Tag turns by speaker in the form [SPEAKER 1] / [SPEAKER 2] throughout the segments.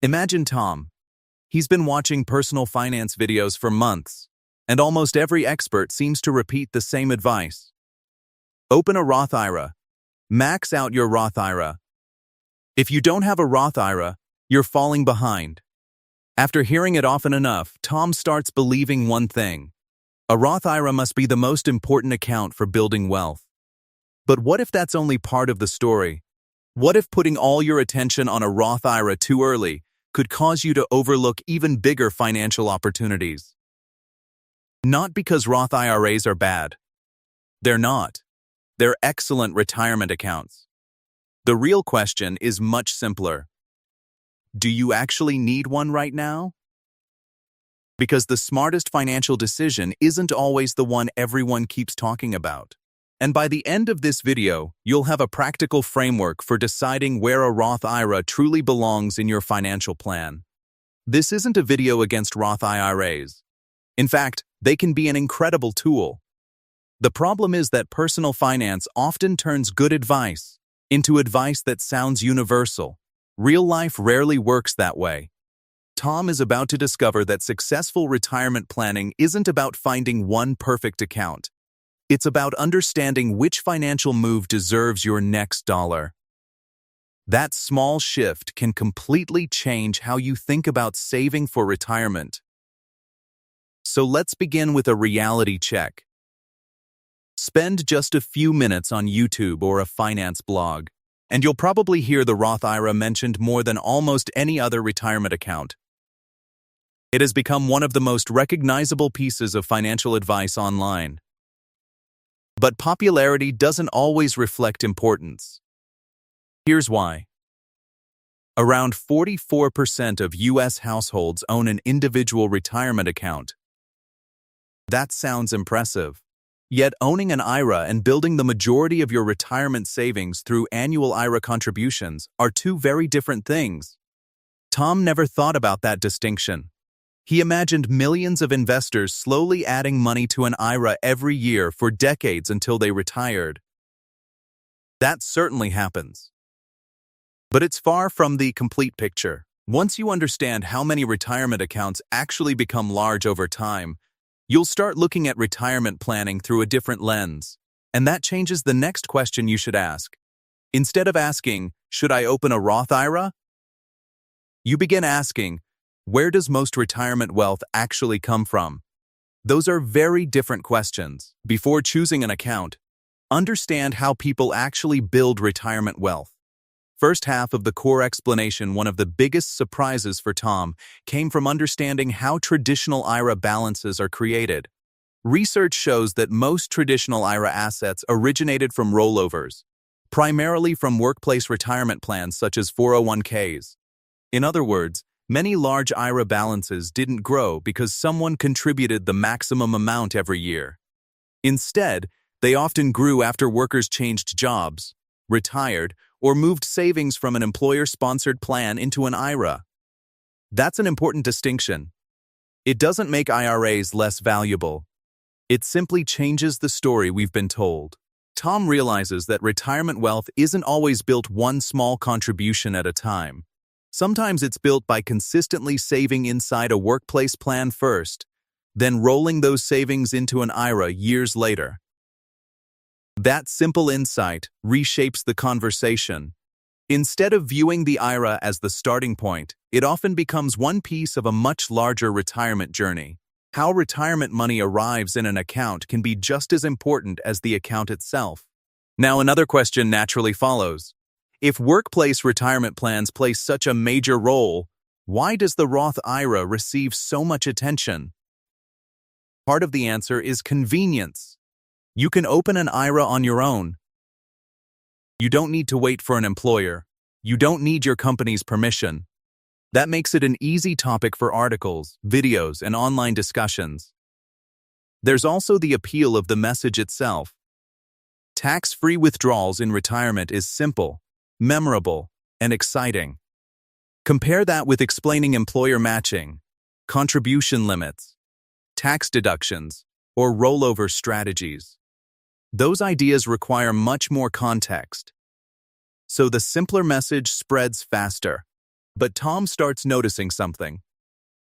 [SPEAKER 1] Imagine Tom. He's been watching personal finance videos for months, and almost every expert seems to repeat the same advice. Open a Roth IRA. Max out your Roth IRA. If you don't have a Roth IRA, you're falling behind. After hearing it often enough, Tom starts believing one thing. A Roth IRA must be the most important account for building wealth. But what if that's only part of the story? What if putting all your attention on a Roth IRA too early could cause you to overlook even bigger financial opportunities? Not because Roth IRAs are bad. They're not. They're excellent retirement accounts. The real question is much simpler. Do you actually need one right now? Because the smartest financial decision isn't always the one everyone keeps talking about. And by the end of this video, you'll have a practical framework for deciding where a Roth IRA truly belongs in your financial plan. This isn't a video against Roth IRAs. In fact, they can be an incredible tool. The problem is that personal finance often turns good advice into advice that sounds universal. Real life rarely works that way. Tom is about to discover that successful retirement planning isn't about finding one perfect account. It's about understanding which financial move deserves your next dollar. That small shift can completely change how you think about saving for retirement. So let's begin with a reality check. Spend just a few minutes on YouTube or a finance blog, and you'll probably hear the Roth IRA mentioned more than almost any other retirement account. It has become one of the most recognizable pieces of financial advice online. But popularity doesn't always reflect importance. Here's why. Around 44% of U.S. households own an individual retirement account. That sounds impressive. Yet owning an IRA and building the majority of your retirement savings through annual IRA contributions are two very different things. Tom never thought about that distinction. He imagined millions of investors slowly adding money to an IRA every year for decades until they retired. That certainly happens. But it's far from the complete picture. Once you understand how many retirement accounts actually become large over time, you'll start looking at retirement planning through a different lens. And that changes the next question you should ask. Instead of asking, "Should I open a Roth IRA?" you begin asking, "Where does most retirement wealth actually come from?" Those are very different questions. Before choosing an account, understand how people actually build retirement wealth. First half of the core explanation, one of the biggest surprises for Tom, came from understanding how traditional IRA balances are created. Research shows that most traditional IRA assets originated from rollovers, primarily from workplace retirement plans such as 401ks. In other words, many large IRA balances didn't grow because someone contributed the maximum amount every year. Instead, they often grew after workers changed jobs, retired, or moved savings from an employer-sponsored plan into an IRA. That's an important distinction. It doesn't make IRAs less valuable. It simply changes the story we've been told. Tom realizes that retirement wealth isn't always built one small contribution at a time. Sometimes it's built by consistently saving inside a workplace plan first, then rolling those savings into an IRA years later. That simple insight reshapes the conversation. Instead of viewing the IRA as the starting point, it often becomes one piece of a much larger retirement journey. How retirement money arrives in an account can be just as important as the account itself. Now, another question naturally follows. If workplace retirement plans play such a major role, why does the Roth IRA receive so much attention? Part of the answer is convenience. You can open an IRA on your own. You don't need to wait for an employer. You don't need your company's permission. That makes it an easy topic for articles, videos, and online discussions. There's also the appeal of the message itself. Tax-free withdrawals in retirement is simple, memorable, and exciting. Compare that with explaining employer matching, contribution limits, tax deductions, or rollover strategies. Those ideas require much more context. So the simpler message spreads faster. But Tom starts noticing something.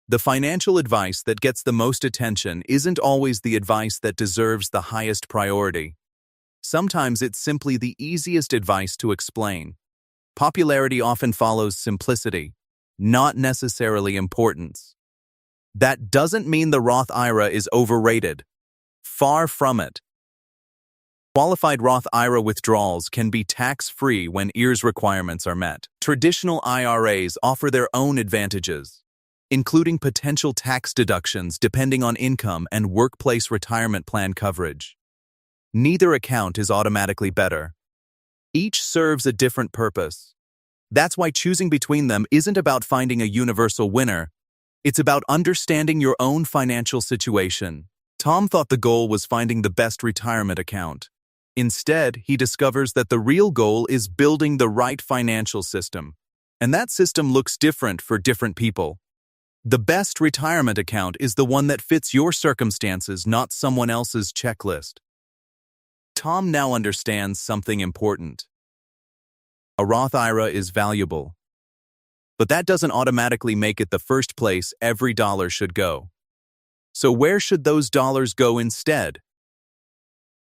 [SPEAKER 1] The financial advice that gets the most attention isn't always the advice that deserves the highest priority. Sometimes it's simply the easiest advice to explain. Popularity often follows simplicity, not necessarily importance. That doesn't mean the Roth IRA is overrated. Far from it. Qualified Roth IRA withdrawals can be tax-free when IRS requirements are met. Traditional IRAs offer their own advantages, including potential tax deductions depending on income and workplace retirement plan coverage. Neither account is automatically better. Each serves a different purpose. That's why choosing between them isn't about finding a universal winner. It's about understanding your own financial situation. Tom thought the goal was finding the best retirement account. Instead, he discovers that the real goal is building the right financial system. And that system looks different for different people. The best retirement account is the one that fits your circumstances, not someone else's checklist. Tom now understands something important. A Roth IRA is valuable. But that doesn't automatically make it the first place every dollar should go. So where should those dollars go instead?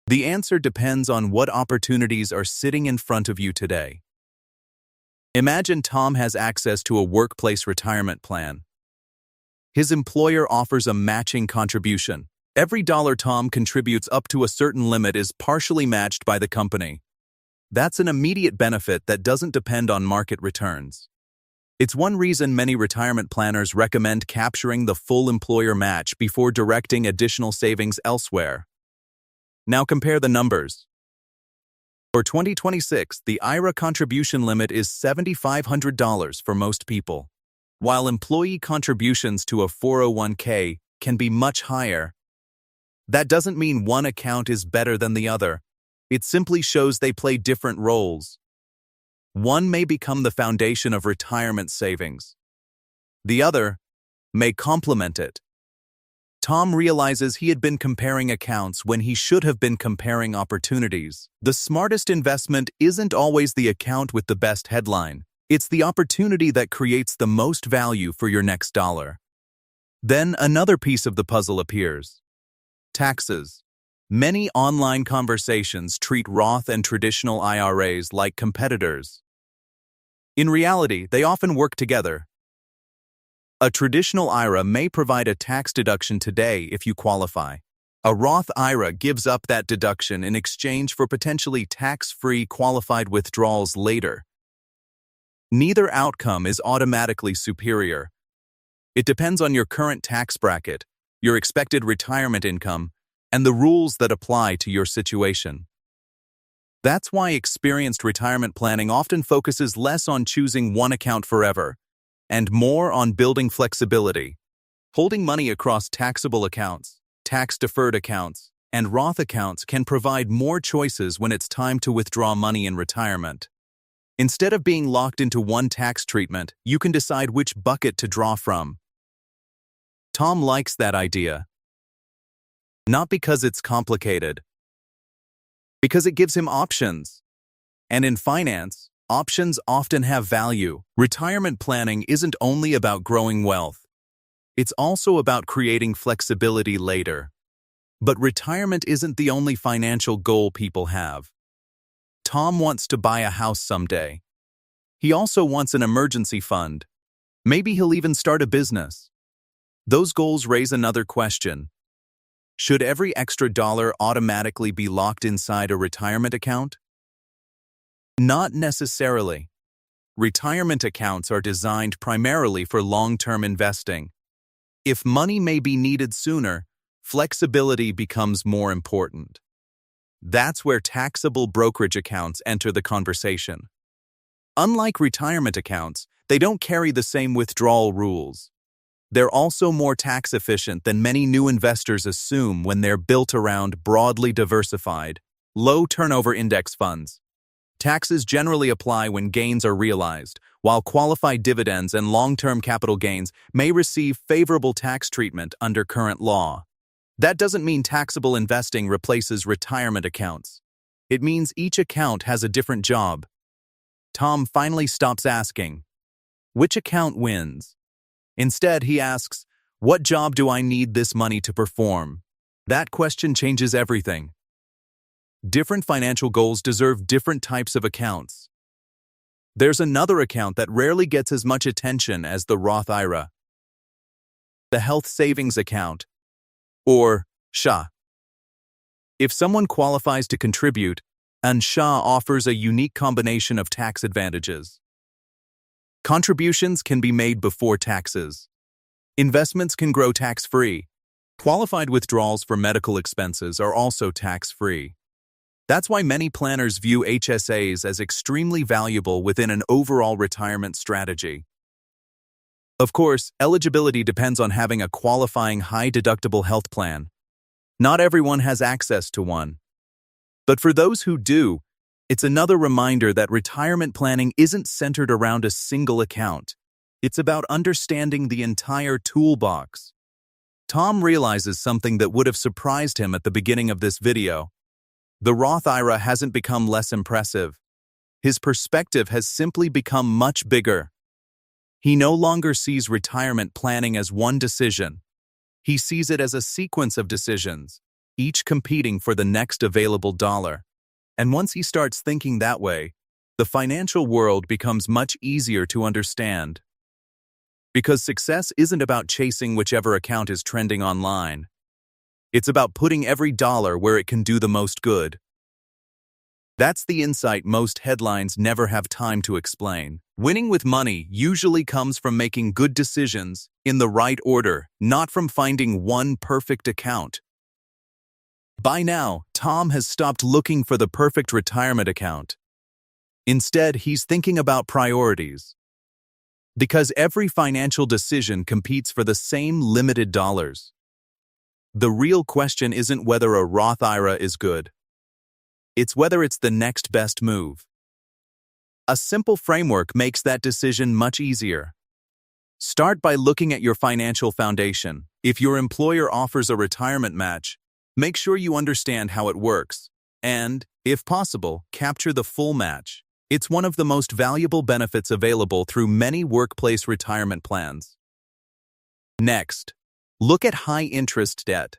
[SPEAKER 1] The answer depends on what opportunities are sitting in front of you today. Imagine Tom has access to a workplace retirement plan. His employer offers a matching contribution. Every dollar Tom contributes up to a certain limit is partially matched by the company. That's an immediate benefit that doesn't depend on market returns. It's one reason many retirement planners recommend capturing the full employer match before directing additional savings elsewhere. Now compare the numbers. For 2026, the IRA contribution limit is $7,500 for most people, while employee contributions to a 401k can be much higher. That doesn't mean one account is better than the other. It simply shows they play different roles. One may become the foundation of retirement savings. The other may complement it. Tom realizes he had been comparing accounts when he should have been comparing opportunities. The smartest investment isn't always the account with the best headline. It's the opportunity that creates the most value for your next dollar. Then another piece of the puzzle appears. Taxes. Many online conversations treat Roth and traditional IRAs like competitors. In reality, they often work together. A traditional IRA may provide a tax deduction today if you qualify. A Roth IRA gives up that deduction in exchange for potentially tax-free qualified withdrawals later. Neither outcome is automatically superior. It depends on your current tax bracket, your expected retirement income, and the rules that apply to your situation. That's why experienced retirement planning often focuses less on choosing one account forever and more on building flexibility. Holding money across taxable accounts, tax-deferred accounts, and Roth accounts can provide more choices when it's time to withdraw money in retirement. Instead of being locked into one tax treatment, you can decide which bucket to draw from. Tom likes that idea. Not because it's complicated, because it gives him options. And in finance, options often have value. Retirement planning isn't only about growing wealth. It's also about creating flexibility later. But retirement isn't the only financial goal people have. Tom wants to buy a house someday. He also wants an emergency fund. Maybe he'll even start a business. Those goals raise another question. Should every extra dollar automatically be locked inside a retirement account? Not necessarily. Retirement accounts are designed primarily for long-term investing. If money may be needed sooner, flexibility becomes more important. That's where taxable brokerage accounts enter the conversation. Unlike retirement accounts, they don't carry the same withdrawal rules. They're also more tax efficient than many new investors assume when they're built around broadly diversified, low-turnover index funds. Taxes generally apply when gains are realized, while qualified dividends and long-term capital gains may receive favorable tax treatment under current law. That doesn't mean taxable investing replaces retirement accounts. It means each account has a different job. Tom finally stops asking, which account wins. Instead, he asks, what job do I need this money to perform? That question changes everything. Different financial goals deserve different types of accounts. There's another account that rarely gets as much attention as the Roth IRA. The Health Savings Account, or HSA. If someone qualifies to contribute, an HSA offers a unique combination of tax advantages. Contributions can be made before taxes. Investments can grow tax-free. Qualified withdrawals for medical expenses are also tax-free. That's why many planners view HSAs as extremely valuable within an overall retirement strategy. Of course, eligibility depends on having a qualifying high-deductible health plan. Not everyone has access to one. But for those who do, it's another reminder that retirement planning isn't centered around a single account. It's about understanding the entire toolbox. Tom realizes something that would have surprised him at the beginning of this video. The Roth IRA hasn't become less impressive. His perspective has simply become much bigger. He no longer sees retirement planning as one decision. He sees it as a sequence of decisions, each competing for the next available dollar. And once he starts thinking that way, the financial world becomes much easier to understand. Because success isn't about chasing whichever account is trending online. It's about putting every dollar where it can do the most good. That's the insight most headlines never have time to explain. Winning with money usually comes from making good decisions in the right order, not from finding one perfect account. By now, Tom has stopped looking for the perfect retirement account. Instead, he's thinking about priorities. Because every financial decision competes for the same limited dollars. The real question isn't whether a Roth IRA is good. It's whether it's the next best move. A simple framework makes that decision much easier. Start by looking at your financial foundation. If your employer offers a retirement match, make sure you understand how it works, and, if possible, capture the full match. It's one of the most valuable benefits available through many workplace retirement plans. Next, look at high-interest debt.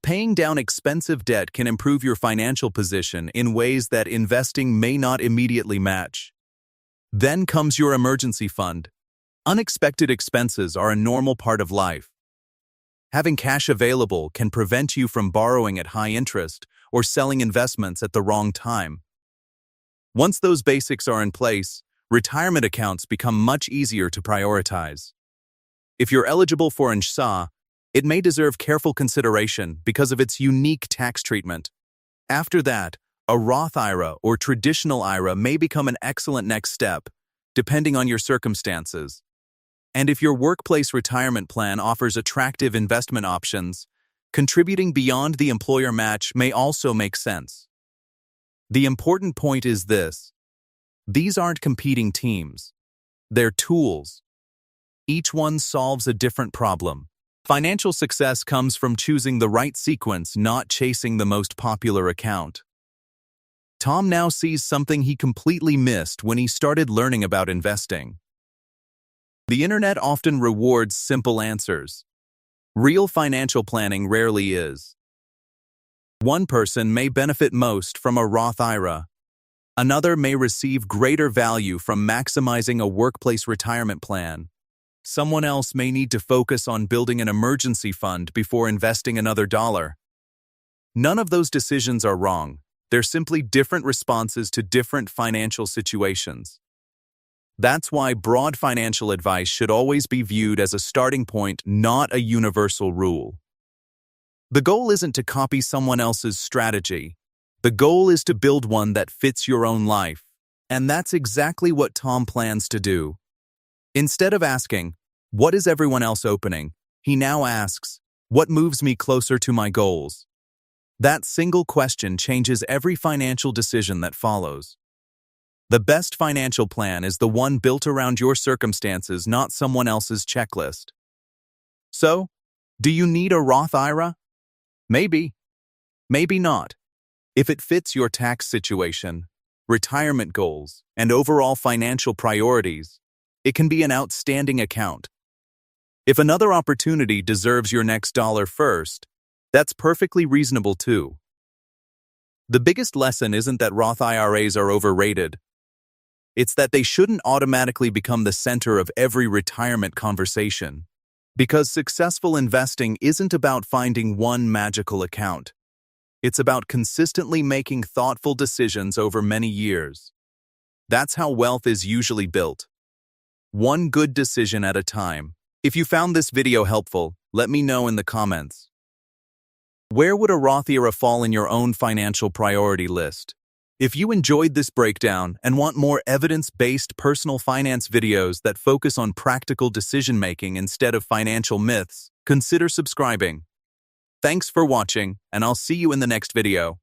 [SPEAKER 1] Paying down expensive debt can improve your financial position in ways that investing may not immediately match. Then comes your emergency fund. Unexpected expenses are a normal part of life. Having cash available can prevent you from borrowing at high interest or selling investments at the wrong time. Once those basics are in place, retirement accounts become much easier to prioritize. If you're eligible for an HSA, it may deserve careful consideration because of its unique tax treatment. After that, a Roth IRA or traditional IRA may become an excellent next step, depending on your circumstances. And if your workplace retirement plan offers attractive investment options, contributing beyond the employer match may also make sense. The important point is this: these aren't competing teams. They're tools. Each one solves a different problem. Financial success comes from choosing the right sequence, not chasing the most popular account. Tom now sees something he completely missed when he started learning about investing. The internet often rewards simple answers. Real financial planning rarely is. One person may benefit most from a Roth IRA. Another may receive greater value from maximizing a workplace retirement plan. Someone else may need to focus on building an emergency fund before investing another dollar. None of those decisions are wrong. They're simply different responses to different financial situations. That's why broad financial advice should always be viewed as a starting point, not a universal rule. The goal isn't to copy someone else's strategy. The goal is to build one that fits your own life. And that's exactly what Tom plans to do. Instead of asking, "What is everyone else opening?" he now asks, "What moves me closer to my goals?" That single question changes every financial decision that follows. The best financial plan is the one built around your circumstances, not someone else's checklist. So, do you need a Roth IRA? Maybe. Maybe not. If it fits your tax situation, retirement goals, and overall financial priorities, it can be an outstanding account. If another opportunity deserves your next dollar first, that's perfectly reasonable too. The biggest lesson isn't that Roth IRAs are overrated. It's that they shouldn't automatically become the center of every retirement conversation. Because successful investing isn't about finding one magical account. It's about consistently making thoughtful decisions over many years. That's how wealth is usually built. One good decision at a time. If you found this video helpful, let me know in the comments. Where would a Roth IRA fall in your own financial priority list? If you enjoyed this breakdown and want more evidence-based personal finance videos that focus on practical decision-making instead of financial myths, consider subscribing. Thanks for watching, and I'll see you in the next video.